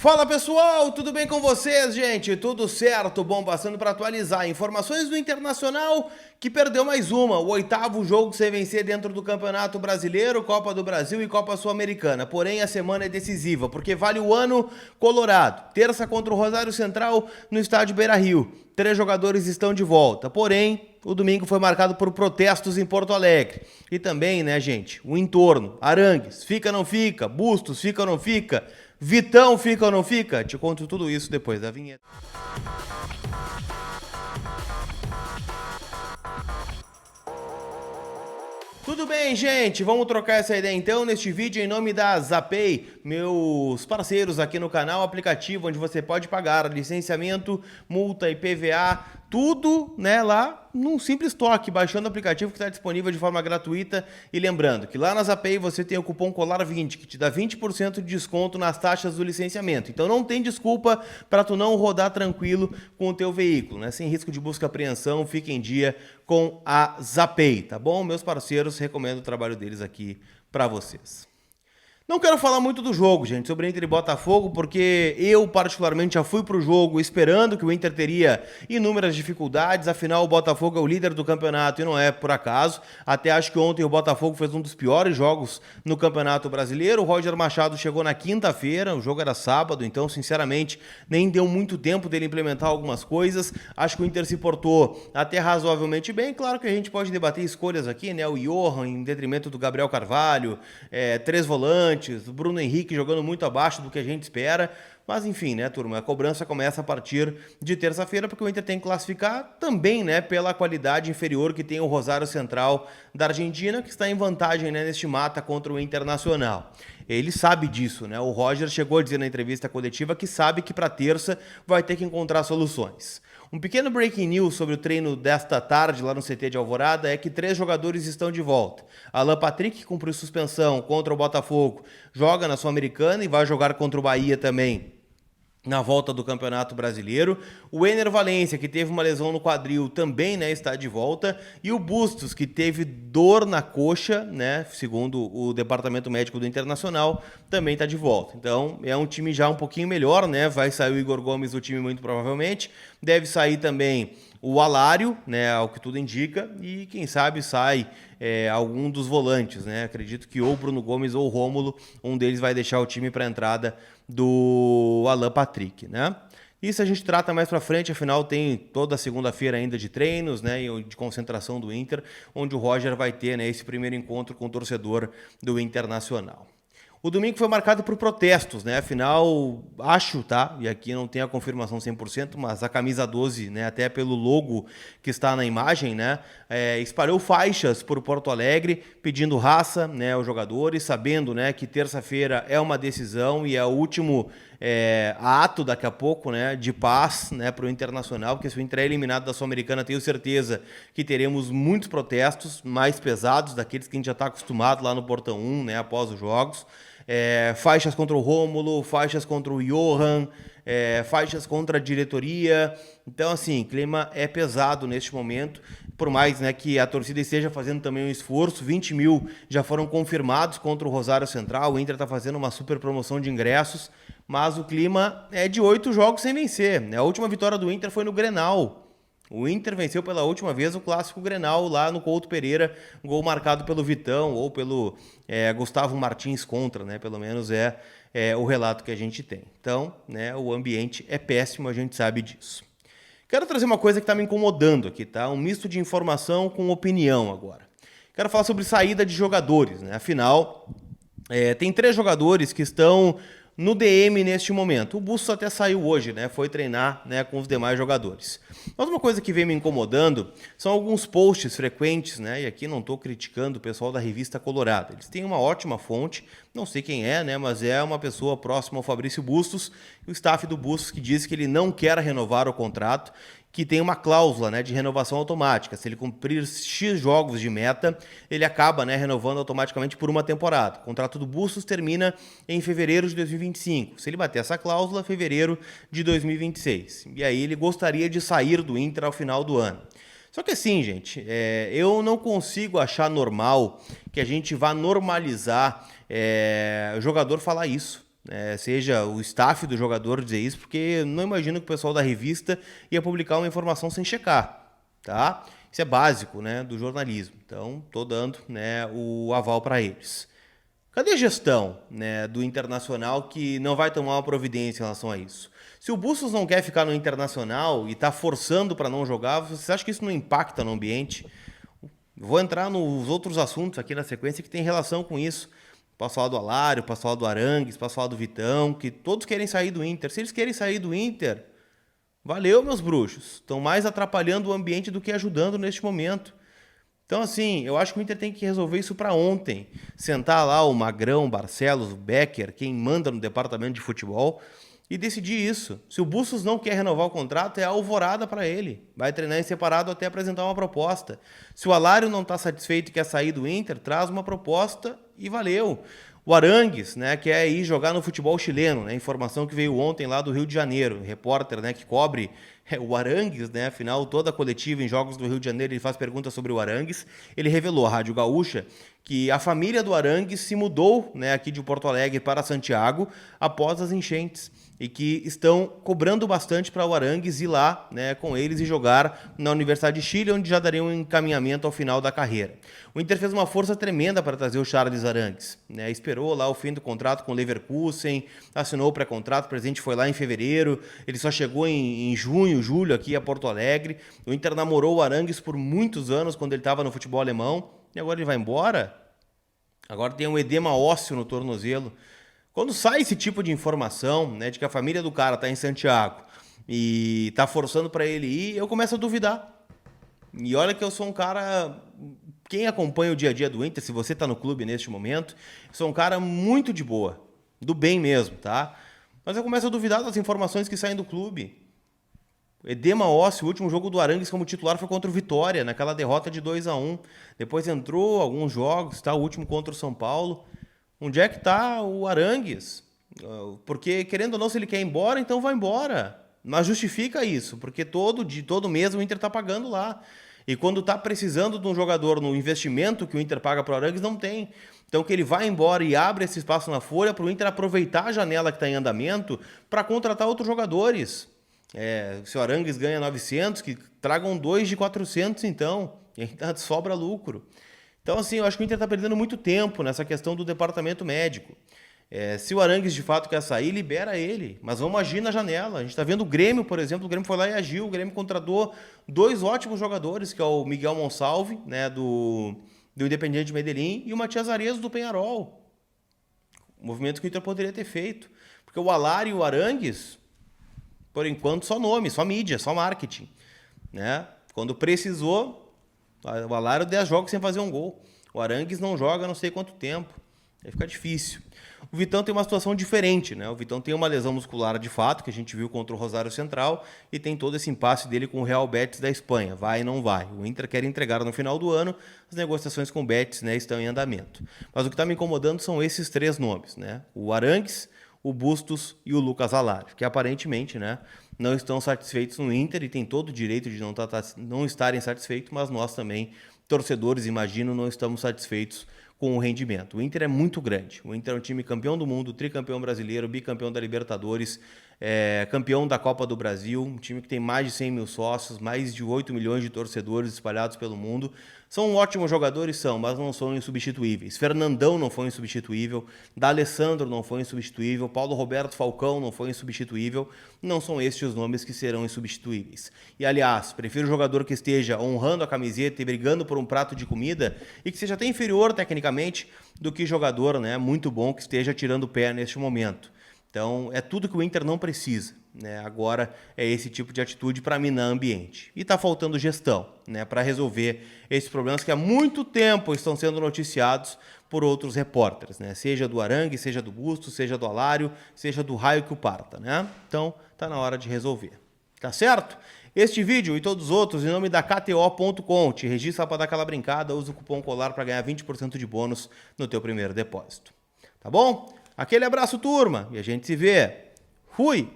Fala pessoal, tudo bem com vocês, gente? Tudo certo? Bom, passando para atualizar informações do Internacional que perdeu mais uma, o oitavo jogo sem vencer dentro do Campeonato Brasileiro, Copa do Brasil e Copa Sul-Americana. Porém, a semana é decisiva, porque vale o ano colorado. Terça contra o Rosário Central no estádio Beira-Rio. 3 jogadores estão de volta, porém, o domingo foi marcado por protestos em Porto Alegre. E também, né, gente, o entorno. Arangues, fica ou não fica? Bustos, fica ou não fica? Vitão, fica ou não fica? Te conto tudo isso depois da vinheta. Tudo bem, gente? Vamos trocar essa ideia então neste vídeo em nome da Zapay, meus parceiros aqui no canal, aplicativo onde você pode pagar licenciamento, multa e PVA, tudo, né, lá num simples toque, baixando o aplicativo que está disponível de forma gratuita. E lembrando que lá na Zapay você tem o cupom COLAR20, que te dá 20% de desconto nas taxas do licenciamento. Então não tem desculpa para tu não rodar tranquilo com o teu veículo, né? Sem risco de busca e apreensão, fique em dia com a Zapay, tá bom? Meus parceiros, recomendo o trabalho deles aqui para vocês. Não quero falar muito do jogo, gente, sobre Inter e Botafogo, porque eu particularmente já fui pro jogo esperando que o Inter teria inúmeras dificuldades, afinal o Botafogo é o líder do campeonato e não é por acaso. Até acho que ontem o Botafogo fez um dos piores jogos no Campeonato Brasileiro. O Roger Machado chegou na quinta-feira, o jogo era sábado, então sinceramente nem deu muito tempo dele implementar algumas coisas. Acho que o Inter se portou até razoavelmente bem. Claro que a gente pode debater escolhas aqui, né? O Johan em detrimento do Gabriel Carvalho, 3 volantes, o Bruno Henrique jogando muito abaixo do que a gente espera, mas enfim, né, turma, a cobrança começa a partir de terça-feira, porque o Inter tem que classificar também, né, pela qualidade inferior que tem o Rosário Central da Argentina, que está em vantagem, né, neste mata contra o Internacional. Ele sabe disso, né, o Roger chegou a dizer na entrevista coletiva que sabe que para terça vai ter que encontrar soluções. Um pequeno breaking news sobre o treino desta tarde lá no CT de Alvorada é que 3 jogadores estão de volta. Alan Patrick, que cumpriu suspensão contra o Botafogo, joga na Sul-Americana e vai jogar contra o Bahia também na volta do Campeonato Brasileiro. O Ener Valencia, que teve uma lesão no quadril, também, né, está de volta. E o Bustos, que teve dor na coxa, né, segundo o Departamento Médico do Internacional, também está de volta. Então, é um time já um pouquinho melhor, né? Vai sair o Igor Gomes do time muito provavelmente. Deve sair também o Alário, né, ao que tudo indica, e quem sabe sai algum dos volantes, né? Acredito que ou Bruno Gomes ou Rômulo, um deles vai deixar o time para a entrada do Alan Patrick, né? Isso a gente trata mais para frente, afinal tem toda a segunda-feira ainda de treinos, né, e de concentração do Inter, onde o Roger vai ter, né, esse primeiro encontro com o torcedor do Internacional. O domingo foi marcado por protestos, né? Afinal, acho, tá? E aqui não tem a confirmação 100%, mas a camisa 12, né? Até pelo logo que está na imagem, né? Espalhou faixas por Porto Alegre, pedindo raça, né? Aos jogadores, sabendo, né? Que terça-feira é uma decisão e é o último ato daqui a pouco, né? De paz, né? Para o Internacional, porque se o Inter é eliminado da Sul-Americana, tenho certeza que teremos muitos protestos mais pesados, daqueles que a gente já está acostumado lá no Portão 1, né? Após os jogos. Faixas contra o Rômulo, faixas contra o Johan, faixas contra a diretoria. Então, assim, o clima é pesado neste momento, por mais, né, que a torcida esteja fazendo também um esforço. 20 mil já foram confirmados contra o Rosário Central, o Inter está fazendo uma super promoção de ingressos, mas o clima é de 8 jogos sem vencer. A última vitória do Inter foi no Grenal. O Inter venceu pela última vez o clássico Grenal lá no Couto Pereira, gol marcado pelo Vitão ou pelo Gustavo Martins contra, né? Pelo menos é o relato que a gente tem. Então, né, o ambiente é péssimo, a gente sabe disso. Quero trazer uma coisa que está me incomodando aqui, tá? Um misto de informação com opinião agora. Quero falar sobre saída de jogadores, né? Afinal, tem 3 jogadores que estão no DM neste momento. O Bustos até saiu hoje, né? Foi treinar, né, com os demais jogadores. Mas uma coisa que vem me incomodando são alguns posts frequentes, né? E aqui não estou criticando o pessoal da Revista Colorada. Eles têm uma ótima fonte, não sei quem é, né? Mas é uma pessoa próxima ao Fabrício Bustos, o staff do Bustos, que diz que ele não quer renovar o contrato, que tem uma cláusula, né, de renovação automática. Se ele cumprir X jogos de meta, ele acaba, né, renovando automaticamente por uma temporada. O contrato do Bustos termina em fevereiro de 2025. Se ele bater essa cláusula, fevereiro de 2026. E aí ele gostaria de sair do Inter ao final do ano. Só que assim, gente, eu não consigo achar normal que a gente vá normalizar o jogador falar isso. seja o staff do jogador dizer isso, porque não imagino que o pessoal da revista ia publicar uma informação sem checar, tá? Isso é básico, né, do jornalismo. Então, tô dando, né, o aval para eles. Cadê a gestão, né, do Internacional que não vai tomar uma providência em relação a isso? Se o Bustos não quer ficar no Internacional e está forçando para não jogar, você acha que isso não impacta no ambiente? Vou entrar nos outros assuntos aqui na sequência que tem relação com isso. Posso falar do Alário, posso falar do Arangues, posso falar do Vitão, que todos querem sair do Inter. Se eles querem sair do Inter, valeu, meus bruxos. Estão mais atrapalhando o ambiente do que ajudando neste momento. Então, assim, eu acho que o Inter tem que resolver isso para ontem. Sentar lá o Magrão, o Barcelos, o Becker, quem manda no departamento de futebol, e decidir isso. Se o Bustos não quer renovar o contrato, é alvorada para ele. Vai treinar em separado até apresentar uma proposta. Se o Alário não está satisfeito e quer sair do Inter, traz uma proposta e valeu. O Arangues, né, quer ir jogar no futebol chileno, né, informação que veio ontem lá do Rio de Janeiro, repórter, né, que cobre o Arangues, né, afinal toda a coletiva em jogos do Rio de Janeiro ele faz perguntas sobre o Arangues. Ele revelou à Rádio Gaúcha que a família do Arangues se mudou, né, aqui de Porto Alegre para Santiago após as enchentes e que estão cobrando bastante para o Arangues ir lá, né, com eles e jogar na Universidade de Chile, onde já daria um encaminhamento ao final da carreira. O Inter fez uma força tremenda para trazer o Charles Arangues, né, esperou lá o fim do contrato com o Leverkusen, assinou o pré-contrato, o presidente foi lá em fevereiro, ele só chegou em junho, julho aqui a Porto Alegre. O Inter namorou o Arangues por muitos anos quando ele estava no futebol alemão e agora ele vai embora. Agora tem um edema ósseo no tornozelo. Quando sai esse tipo de informação, né, de que a família do cara está em Santiago e está forçando para ele ir, eu começo a duvidar. E olha que eu sou um cara... Quem acompanha o dia a dia do Inter, se você está no clube neste momento, eu sou um cara muito de boa, do bem mesmo, tá? Mas eu começo a duvidar das informações que saem do clube. Edema ósseo, o último jogo do Arangues como titular foi contra o Vitória, naquela derrota de 2-1. Depois entrou alguns jogos, tá? O último contra o São Paulo. Onde é que está o Arangues? Porque, querendo ou não, se ele quer ir embora, então vai embora. Mas justifica isso, porque todo mês o Inter está pagando lá. E quando está precisando de um jogador no investimento que o Inter paga para o Arangues, não tem. Então que ele vai embora e abre esse espaço na folha para o Inter aproveitar a janela que está em andamento para contratar outros jogadores. Se o Arangues ganha 900, que tragam 2 de 400 então. E ainda sobra lucro. Então, assim, eu acho que o Inter está perdendo muito tempo nessa questão do departamento médico. Se o Arangues de fato quer sair, libera ele. Mas vamos agir na janela. A gente está vendo o Grêmio, por exemplo. O Grêmio foi lá e agiu. O Grêmio contratou 2 ótimos jogadores, que é o Miguel Monsalve, né, do Independiente Medellín, e o Matias Arezo, do Peñarol. Movimento que o Inter poderia ter feito. Porque o Alário e o Arangues, por enquanto, só nome, só mídia, só marketing. Né? Quando precisou... O Alário 10 jogos sem fazer um gol. O Arangues não joga não sei quanto tempo. Aí fica difícil. O Vitão tem uma situação diferente, né? O Vitão tem uma lesão muscular de fato, que a gente viu contra o Rosário Central, e tem todo esse impasse dele com o Real Betis da Espanha. Vai e não vai. O Inter quer entregar no final do ano. As negociações com o Betis, né, estão em andamento. Mas o que está me incomodando são esses 3 nomes, né? O Arangues, o Bustos e o Lucas Alário, que aparentemente, né, não estão satisfeitos no Inter e tem todo o direito de não estarem satisfeitos, mas nós também, torcedores, imagino, não estamos satisfeitos com o rendimento. O Inter é muito grande. O Inter é um time campeão do mundo, tricampeão brasileiro, bicampeão da Libertadores, campeão da Copa do Brasil, um time que tem mais de 100 mil sócios, mais de 8 milhões de torcedores espalhados pelo mundo. São ótimos jogadores, mas não são insubstituíveis. Fernandão não foi insubstituível, D'Alessandro não foi insubstituível, Paulo Roberto Falcão não foi insubstituível. Não são estes os nomes que serão insubstituíveis. E, aliás, prefiro jogador que esteja honrando a camiseta e brigando por um prato de comida e que seja até inferior tecnicamente do que jogador, né, muito bom que esteja tirando o pé neste momento. Então, é tudo que o Inter não precisa, né? Agora é esse tipo de atitude para minar ambiente. E está faltando gestão, né, para resolver esses problemas que há muito tempo estão sendo noticiados por outros repórteres, né? Seja do Arangue, seja do Bustos, seja do Alário, seja do raio que o parta, né? Então, está na hora de resolver. Tá certo? Este vídeo e todos os outros em nome da KTO.com. Te registra para dar aquela brincada, usa o cupom COLAR para ganhar 20% de bônus no teu primeiro depósito. Tá bom? Aquele abraço, turma, e a gente se vê. Fui!